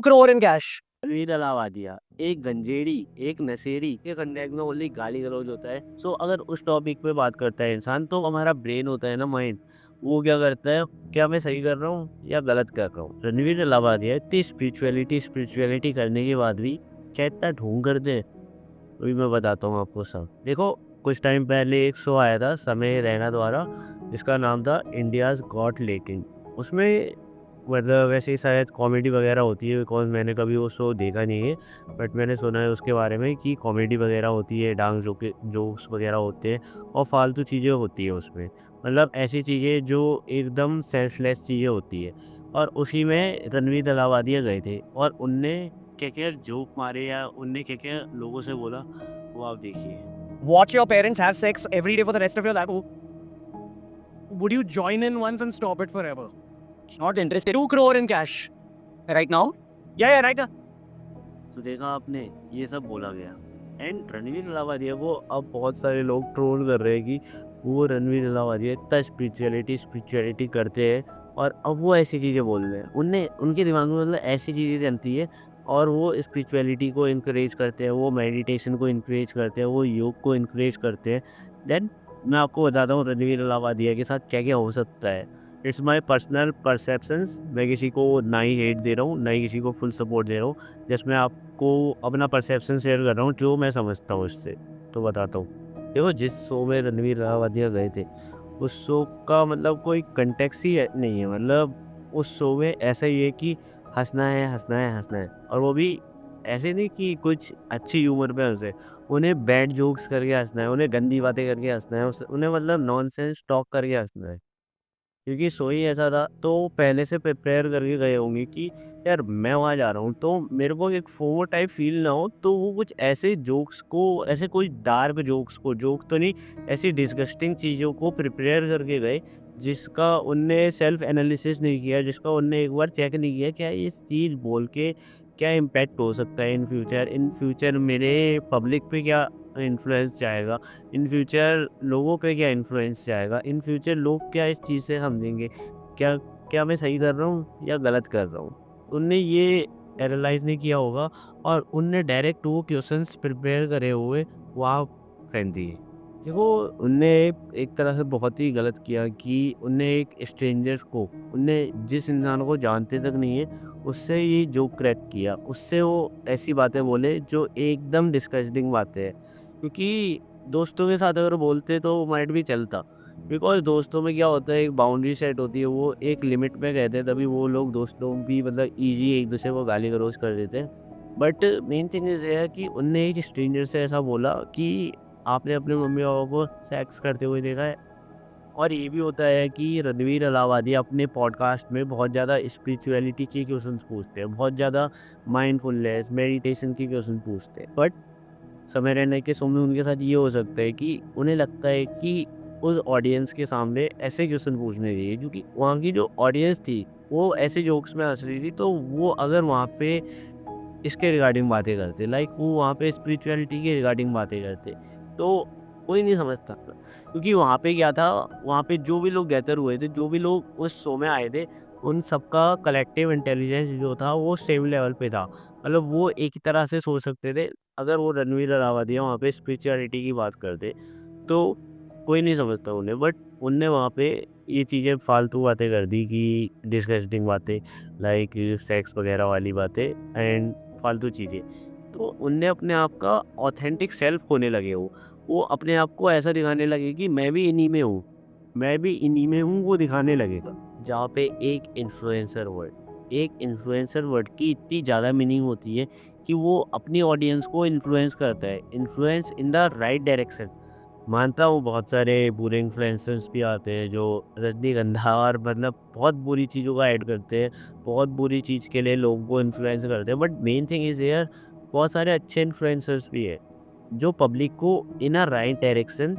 crore in cash. Ranveer Allahbadia एक गंजेड़ी एक नशेड़ी के कंटेक्ट में ओनली गाली गलौज होता है। सो अगर उस टॉपिक पे बात करता है इंसान तो हमारा ब्रेन होता है ना, माइंड, वो क्या करता है, क्या मैं सही कर रहा हूँ या गलत कर रहा हूँ। रणवीर अलावादिया इतनी स्पिरिचुअलिटी करने के बाद भी क्या इतना ढोंग करते हैं, अभी मैं बताता हूँ आपको सब। देखो, कुछ टाइम पहले एक शो आया था समय रैना द्वारा, जिसका नाम था इंडियाज गॉट लेटेंट। उसमें मतलब वैसे ही शायद कॉमेडी वगैरह होती है, बिकॉज मैंने कभी वो शो देखा नहीं है, बट मैंने सुना है उसके बारे में कि कॉमेडी वगैरह होती है, डांस जोक्स वगैरह होते हैं और फालतू चीज़ें होती है उसमें, मतलब ऐसी चीज़ें जो एकदम सेंसलेस चीज़ें होती है। और उसी में रणवीर अलावादिया गए थे और उनने क्या क्या जोक मारे या उनने क्या क्या लोगों से बोला, वो आप देखिए। Watch your parents have sex every day for the rest of your life. Would you join in once and stop it forever? Not interested. 2 crore in cash. Right now? Yeah, right now. तो देखा आपने, ये सब बोला गया। And Ranveer Allahbadia को अब बहुत सारे लोग ट्रोल कर रहे हैं कि वो रणवीर अलावादिया इतना स्पिरिचुअलिटी करते हैं और अब वो ऐसी चीज़ें बोल रहे हैं। उनने उनके दिमाग में मतलब ऐसी चीज़ें चलती है और वो स्पिरिचुअलिटी को इनकरेज करते हैं, वो मेडिटेशन को इनकरेज करते हैं, वो योग को इनकरेज करते हैं। देन मैं आपको बताता हूँ रणवीर अलावादिया के साथ क्या क्या हो सकता है। It's my personal perceptions. मैं किसी को ना ही हेट दे रहा हूँ, ना ही किसी को फुल सपोर्ट दे रहा हूँ, जिसमें आपको अपना परसेप्शन शेयर कर रहा हूँ जो मैं समझता हूँ इससे। तो बताता हूँ। देखो, जिस शो में रणवीर अलावादिया गए थे, उस शो का मतलब कोई कंटेक्स ही नहीं है। मतलब उस शो में ऐसा ही है कि हंसना है, हंसना है, हंसना है, और वो भी ऐसे नहीं कि कुछ अच्छी ह्यूमर पे हंसे। उन्हें बैड जोक्स करके हंसना है, उन्हें गंदी बातें करके हंसना है, उन्हें मतलब नॉनसेंस टॉक करके हंसना है। क्योंकि शो ही ऐसा था, तो वो पहले से प्रिपेयर करके गए होंगे कि यार मैं वहाँ जा रहा हूँ तो मेरे को एक फोमो टाइप फील ना हो, तो वो कुछ ऐसे जोक्स को, ऐसे कोई डार्क जोक्स को, जोक तो नहीं, ऐसी डिस्गस्टिंग चीज़ों को प्रिपेयर करके गए जिसका उनने सेल्फ एनालिसिस नहीं किया, जिसका उनने एक बार चेक नहीं किया क्या इस चीज़ बोल के क्या इम्पैक्ट हो सकता है इन फ्यूचर मेरे पब्लिक पे क्या इन्फ्लुएंस जाएगा, इन फ्यूचर लोगों पे क्या इन्फ्लुएंस जाएगा, इन फ्यूचर लोग क्या इस चीज़ से समझेंगे, क्या क्या मैं सही कर रहा हूँ या गलत कर रहा हूँ। उनने ये एनालाइज़ नहीं किया होगा और उनने डायरेक्ट वो क्वेश्चंस प्रिपेयर करे हुए वहाँ फेंक दिए। देखो, उनने एक तरह से बहुत ही गलत किया कि उनने एक स्ट्रेंजर को, उनने जिस इंसान को जानते तक नहीं है, उससे ये जोक क्रैक किया। उससे वो ऐसी बातें बोले जो एकदम डिस्गस्टिंग बातें हैं। क्योंकि दोस्तों के साथ अगर बोलते तो माइट भी चलता, बिकॉज़ दोस्तों में क्या होता है, एक बाउंड्री सेट होती है, वो एक लिमिट में कहते हैं, तभी वो लोग दोस्त लोग भी मतलब ईज़ी एक-दूसरे को गाली-गलौज कर देते हैं। बट मेन थिंग इज़ ये है कि उनने एक स्ट्रेंजर से ऐसा बोला कि आपने अपने मम्मी-पापा को सेक्स करते हुए देखा है? और ये भी होता है कि रणवीर अलावादिया अपने पॉडकास्ट में बहुत ज़्यादा स्पिरिचुअलिटी के क्वेश्चंस पूछते हैं, बहुत ज़्यादा माइंडफुलनेस, मेडिटेशन के क्वेश्चन पूछते हैं। बट समय रहने के शो में उनके साथ ये हो सकता है कि उन्हें लगता है कि उस ऑडियंस के सामने ऐसे क्वेश्चन पूछने चाहिए, क्योंकि वहाँ की जो ऑडियंस थी, वो ऐसे जोक्स में हँस रही थी, तो वो अगर वहाँ पे इसके रिगार्डिंग बातें करते, लाइक वो वहाँ पे स्पिरिचुअलिटी के रिगार्डिंग बातें करते, तो कोई नहीं समझता। क्योंकि वहाँ पे क्या था, वहाँ पे जो भी लोग गैदर हुए थे, जो भी लोग उस शो में आए थे, उन सबका कलेक्टिव इंटेलिजेंस जो था वो सेम लेवल पे था। मतलब वो एक ही तरह से सोच सकते थे। अगर वो रणवीर अलावादिया वहाँ पे स्पिरिचुअलिटी की बात करते, तो कोई नहीं समझता उन्हें। बट उनने वहाँ पे ये चीज़ें फालतू बातें कर दी कि डिस्गस्टिंग बातें, लाइक सेक्स वगैरह वाली बातें एंड फालतू चीज़ें। तो उनने अपने आप का ऑथेंटिक सेल्फ खोने लगे वो अपने आप को ऐसा दिखाने लगे कि मैं भी इन्हीं में हूँ, मैं भी इन्हीं में हूँ, वो दिखाने लगे। जहाँ पे एक इन्फ्लुएंसर वर्ड की इतनी ज़्यादा मीनिंग होती है कि वो अपनी ऑडियंस को इन्फ्लुएंस करता है, influence in the right direction. मानता हूँ बहुत सारे बुरे इन्फ्लुएंसर्स भी आते हैं जो रजनीगंधा और मतलब बहुत बुरी चीज़ों का ऐड करते हैं, बहुत बुरी चीज़ के लिए लोगों को इन्फ्लुएंस करते हैं। But main thing is here, बहुत सारे अच्छे इन्फ्लुएंसर्स भी हैं, जो पब्लिक को इन अ राइट डायरेक्शन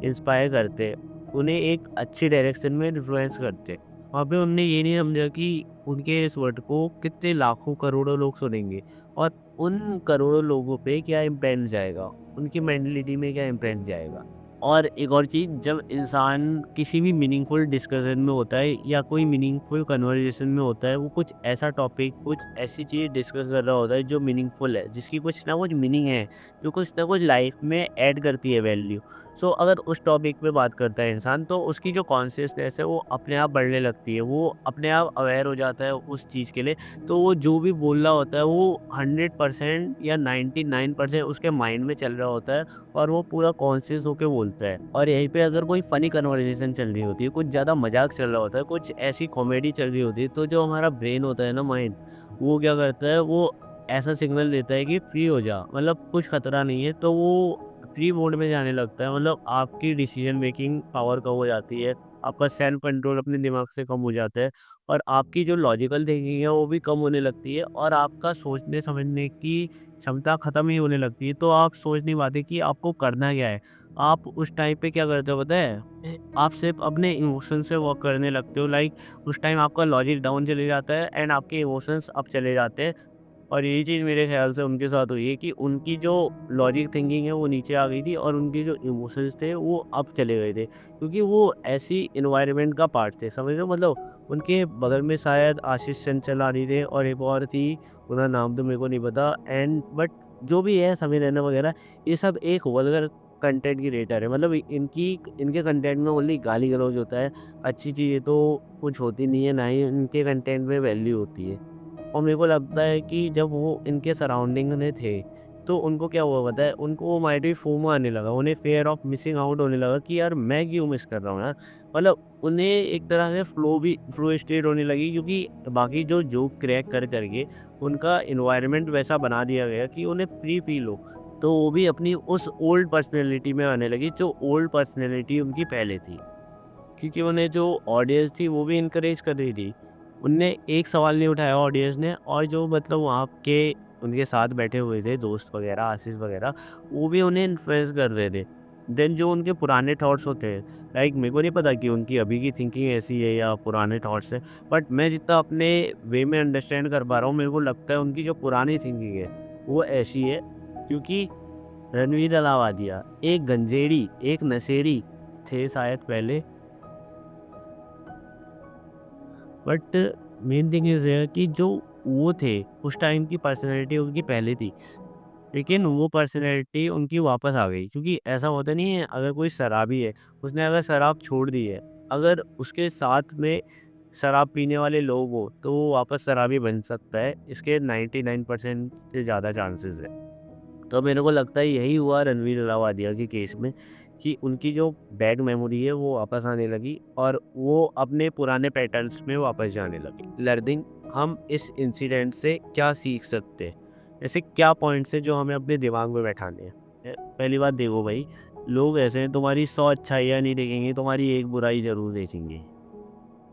इंस्पायर करते हैं, उन्हें एक अच्छी डायरेक्शन में इन्फ्लुएंस करते हैं। वहाँ पे उन्होंने ये नहीं समझा कि उनके इस वर्ड को कितने लाखों करोड़ों लोग सुनेंगे और उन करोड़ों लोगों पे क्या इम्पैक्ट जाएगा, उनकी मेंटलिटी में क्या इम्पैक्ट जाएगा। और एक और चीज़, जब इंसान किसी भी मीनिंगफुल डिस्कशन में होता है या कोई मीनिंगफुल कन्वर्सेशन में होता है, वो कुछ ऐसा टॉपिक, कुछ ऐसी चीज़ डिस्कस कर रहा होता है जो मीनिंगफुल है, जिसकी कुछ ना कुछ मीनिंग है, जो कुछ ना कुछ लाइफ में ऐड करती है वैल्यू। सो अगर उस टॉपिक पे बात करता है इंसान, तो उसकी जो कॉन्शियसनेस है वो अपने आप बढ़ने लगती है, वो अपने आप अवेयर हो जाता है उस चीज़ के लिए। तो वो जो भी बोल रहा होता है वो 100% या 99% उसके माइंड में चल रहा होता है और वो पूरा कॉन्शियस होके बोलता है। और यहीं पे अगर कोई फ़नी कन्वर्सेशन चल रही होती है, कुछ ज़्यादा मज़ाक चल रहा होता है, कुछ ऐसी कॉमेडी चल रही होती है, तो जो हमारा ब्रेन होता है ना, माइंड, वो क्या करता है, वो ऐसा सिग्नल देता है कि फ्री हो जा, मतलब कुछ खतरा नहीं है, तो वो फ्री मोड में जाने लगता है। मतलब आपकी डिसीजन मेकिंग पावर कम हो जाती है, आपका सेल्फ कंट्रोल अपने दिमाग से कम हो जाता है और आपकी जो लॉजिकल थिंकिंग है वो भी कम होने लगती है और आपका सोचने समझने की क्षमता ख़त्म ही होने लगती है। तो आप सोच नहीं पाते कि आपको करना क्या है। आप उस टाइम पे क्या करते हो पता है? आप सिर्फ़ अपने इमोशन से वर्क करने लगते हो, लाइक उस टाइम आपका लॉजिक डाउन चले जाता है एंड आपके इमोशंस अप चले जाते हैं। और यही चीज़ मेरे ख़्याल से उनके साथ हुई है कि उनकी जो लॉजिक थिंकिंग है वो नीचे आ गई थी और उनके जो इमोशंस थे वो अप चले गए थे। क्योंकि वो ऐसी एनवायरनमेंट का पार्ट थे, समझ रहे हो? मतलब उनके बगल में शायद आशीष चंचल आ रही थे और एक और थी, उनका नाम तो मेरे को नहीं पता, एंड बट जो भी है समीर रैना वगैरह, ये सब एक वल्गर कंटेंट क्रिएटर है। मतलब इनकी इनके कंटेंट में ओनली गाली-गलौज होता है, अच्छी चीज़ें तो कुछ होती नहीं है, ना ही इनके कंटेंट में वैल्यू होती है। और मेरे को लगता है कि जब वो इनके सराउंडिंग में थे, तो उनको क्या हुआ पता है? उनको वो माइटी फोमो आने लगा, उन्हें फ़ियर ऑफ मिसिंग आउट होने लगा कि यार मैं क्यों मिस कर रहा हूँ यार? मतलब उन्हें एक तरह से फ्लो स्टेट होने लगी, क्योंकि बाकी जो जोक क्रैक कर के उनका एनवायरनमेंट वैसा बना दिया गया कि उन्हें फ्री फ़ील हो। तो वो भी अपनी उस ओल्ड पर्सनैलिटी में आने लगी, जो ओल्ड पर्सनैलिटी उनकी पहले थी। क्योंकि उन्हें जो ऑडियंस थी वो भी इनकरेज कर रही थी। उनने एक सवाल नहीं उठाया ऑडियंस ने, और जो मतलब वहाँ के उनके साथ बैठे हुए थे दोस्त वगैरह, आशीष वगैरह, वो भी उन्हें इन्फ्लुएंस कर रहे थे। देन जो उनके पुराने थॉट्स होते हैं, लाइक मेरे को नहीं पता कि उनकी अभी की थिंकिंग ऐसी है या पुराने थॉट्स हैं, बट मैं जितना अपने वे में अंडरस्टैंड कर पा रहा हूँ, मेरे को लगता है उनकी जो पुरानी थिंकिंग है, वो ऐसी है। क्योंकि रणवीर अलावादिया एक गंजेड़ी, एक नशेड़ी थे शायद पहले, but main thing is here कि जो वो थे, उस टाइम की पर्सनैलिटी उनकी पहले थी, लेकिन वो पर्सनैलिटी उनकी वापस आ गई। क्योंकि ऐसा होता नहीं है, अगर कोई शराबी है, उसने अगर शराब छोड़ दी है, अगर उसके साथ में शराब पीने वाले लोग हो, तो वो वापस शराबी बन सकता है। इसके 99% से ज़्यादा चांसेस है। तो मेरे को लगता है यही हुआ रणवीर अलावादिया के केस में, कि उनकी जो बैड मेमोरी है वो वापस आने लगी और वो अपने पुराने पैटर्न्स में वापस जाने लगे। लर्निंग, हम इस इंसिडेंट से क्या सीख सकते हैं? ऐसे क्या पॉइंट्स हैं जो हमें अपने दिमाग में बैठाने हैं? पहली बात देखो भाई, लोग ऐसे हैं, तुम्हारी 100 अच्छाइयाँ नहीं देखेंगे, तुम्हारी एक बुराई ज़रूर देखेंगे।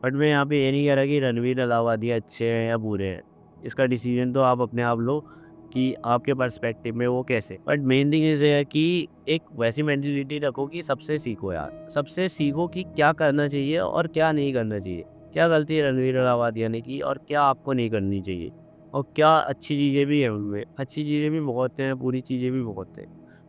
बट मैं यहाँ पे ये नहीं कह रहा कि रणवीर अलाहाबादी अच्छे हैं या बुरे हैं। इसका डिसीजन तो आप अपने आप लो कि आपके पर्सपेक्टिव में वो कैसे। बट मेन थिंग इज़ है कि एक वैसी मेंटालिटी रखो कि सबसे सीखो यार। सबसे सीखो कि क्या करना चाहिए और क्या नहीं करना चाहिए। क्या गलती रणवीर अलाहाबादिया ने की और क्या आपको नहीं करनी चाहिए। और क्या अच्छी चीज़ें भी हैं उनमें। अच्छी चीज़ें भी बहुत हैं, बुरी चीज़ें भी बहुत हैं।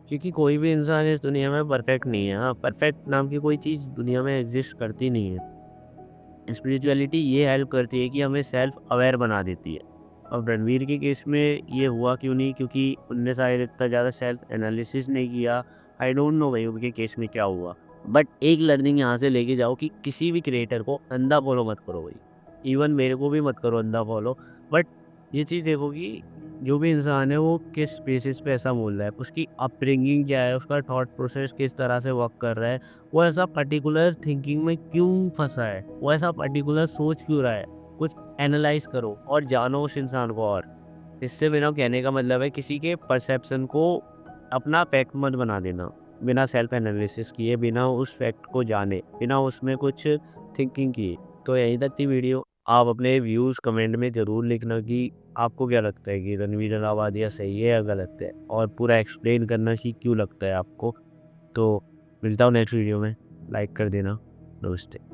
क्योंकि कोई भी इंसान इस दुनिया में परफेक्ट नहीं है। हाँ, परफेक्ट नाम की कोई चीज़ दुनिया में एग्ज़िस्ट करती नहीं है। स्पिरिचुअलिटी ये हेल्प करती है कि हमें सेल्फ अवेयर बना देती है। अब रणवीर के केस में ये हुआ क्यों नहीं? क्योंकि उनने शायद इतना ज़्यादा सेल्फ एनालिसिस नहीं किया। आई डोंट नो भाई उनके केस में क्या हुआ। बट एक लर्निंग यहाँ से लेके जाओ कि किसी भी क्रिएटर को अंधा फॉलो मत करो भाई। इवन मेरे को भी मत करो अंधा फॉलो। बट ये चीज़ देखो कि जो भी इंसान है वो किस बेसिस पे ऐसा बोल रहा है, उसकी अपब्रिंगिंग क्या है, उसका थॉट प्रोसेस किस तरह से वर्क कर रहा है, वो ऐसा पर्टिकुलर थिंकिंग में क्यों फँसा है? वो ऐसा पर्टिकुलर सोच क्यों रहा है? कुछ एनालाइज़ करो और जानो उस इंसान को और। इससे मेरा कहने का मतलब है किसी के परसेप्शन को अपना फैक्ट मत बना देना। बिना सेल्फ एनालिसिस किए, बिना उस फैक्ट को जाने, बिना उसमें कुछ थिंकिंग किए। तो यहीं तक थी वीडियो। आप अपने व्यूज़ कमेंट में ज़रूर लिखना कि आपको क्या लगता है कि रणवीर अलाहाबादिया सही है या गलत है? और पूरा एक्सप्लेन करना कि क्यों लगता है आपको। तो मिलता हूँ नेक्स्ट वीडियो में। लाइक कर देना। नमस्ते।